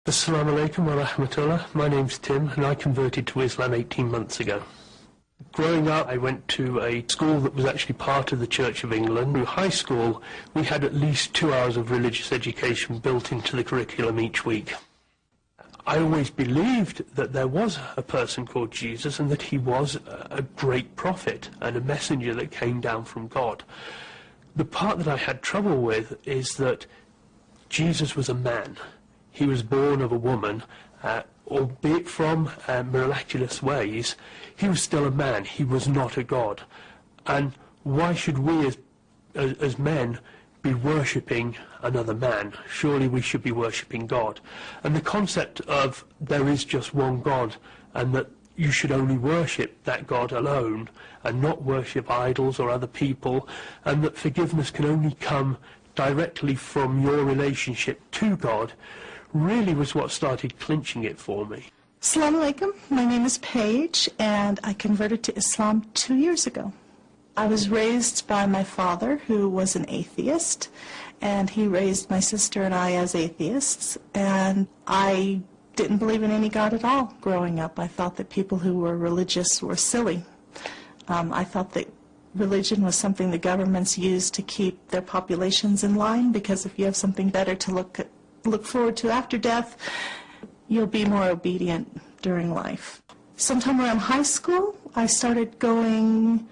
Assalamu alaikum wa rahmatullah. My name's Tim and I converted to Islam 18 months ago. Growing up, I went to a school that was actually part of the Church of England. Through high school, we had at least 2 hours of religious education built into the curriculum each week. I always believed that there was a person called Jesus and that he was a great prophet and a messenger that came down from God. The part that I had trouble with is that Jesus was a man. He was born of a woman, albeit from miraculous ways. He was still a man. He was not a god. And why should we as men be worshipping another man? Surely we should be worshipping God. And the concept of there is just one God and that you should only worship that God alone and not worship idols or other people, and that forgiveness can only come directly from your relationship to God, really was what started clinching it for me. Assalamu alaikum. My name is Paige, and I converted to Islam 2 years ago. I was raised by my father, who was an atheist, and he raised my sister and I as atheists, and I didn't believe in any God at all growing up. I thought that people who were religious were silly. I thought that religion was something the governments used to keep their populations in line, because if you have something better to look forward to after death, you'll be more obedient during life. Sometime around high school, I started going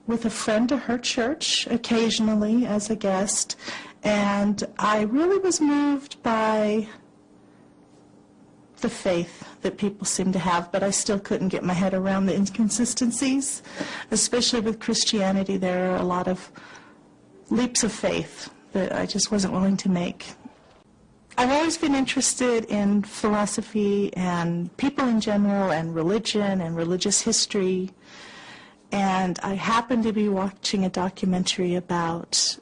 with a friend to her church occasionally as a guest, and I really was moved by the faith that people seem to have, but I still couldn't get my head around the inconsistencies. Especially with Christianity, there are a lot of leaps of faith that I just wasn't willing to make. I've always been interested in philosophy and people in general and religion and religious history, and I happened to be watching a documentary about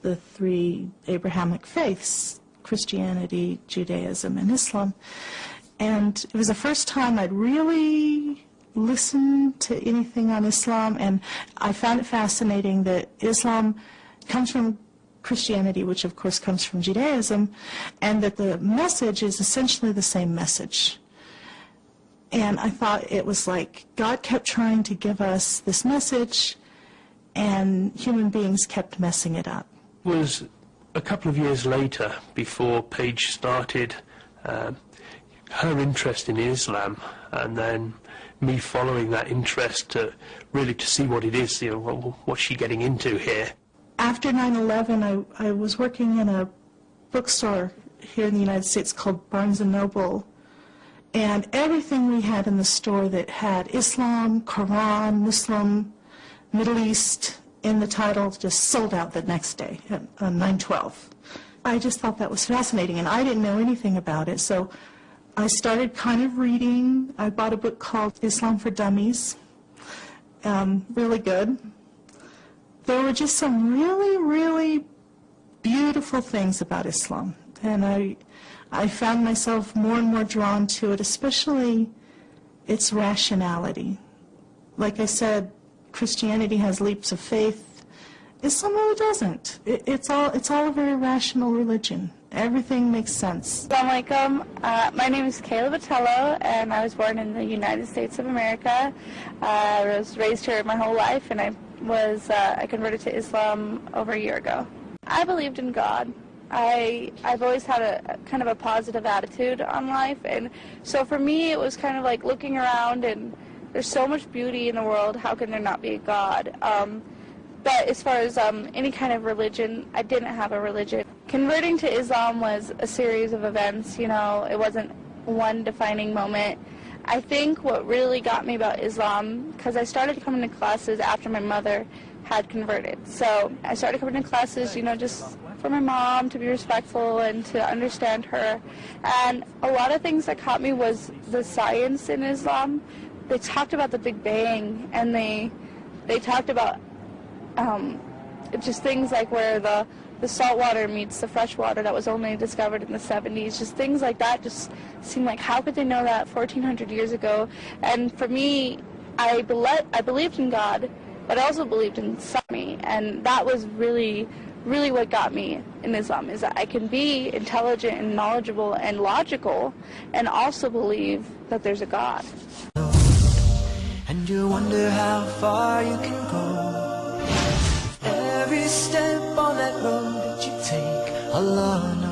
the three Abrahamic faiths, Christianity, Judaism, and Islam, and it was the first time I'd really listened to anything on Islam, and I found it fascinating that Islam comes from Christianity, which of course comes from Judaism, and that the message is essentially the same message. And I thought it was like God kept trying to give us this message, and human beings kept messing it up. It was a couple of years later before Paige started her interest in Islam, and then me following that interest to see what it is, what's she getting into here. After 9/11, I was working in a bookstore here in the United States called Barnes & Noble, and everything we had in the store that had Islam, Quran, Muslim, Middle East in the title just sold out the next day on 9/12. I just thought that was fascinating, and I didn't know anything about it, so I started kind of reading. I bought a book called Islam for Dummies, really good. There were just some really, really beautiful things about Islam, and I found myself more and more drawn to it, especially its rationality. Like I said, Christianity has leaps of faith. Islam really doesn't. It's all a very rational religion. Everything makes sense. Assalamu alaikum. My name is Kayla Vitello, and I was born in the United States of America. I was raised here my whole life, and I converted to Islam over a year ago. I believed in God. I've always had a kind of a positive attitude on life, and so for me it was kind of like looking around, and there's so much beauty in the world, how can there not be a God? But as far as any kind of religion, I didn't have a religion. Converting to Islam was a series of events, it wasn't one defining moment. I think what really got me about Islam, because I started coming to classes after my mother had converted. So I started coming to classes, just for my mom, to be respectful and to understand her. And a lot of things that caught me was the science in Islam. They talked about the Big Bang, and they talked about just things like where the salt water meets the fresh water that was only discovered in the 70s. Just things like that just seemed like, how could they know that 1,400 years ago? And for me, I believed in God, but I also believed in Sami, and that was really really what got me in Islam, is that I can be intelligent and knowledgeable and logical and also believe that there's a God. And you wonder how far you can go. Every step on that road that you take, Allah knows.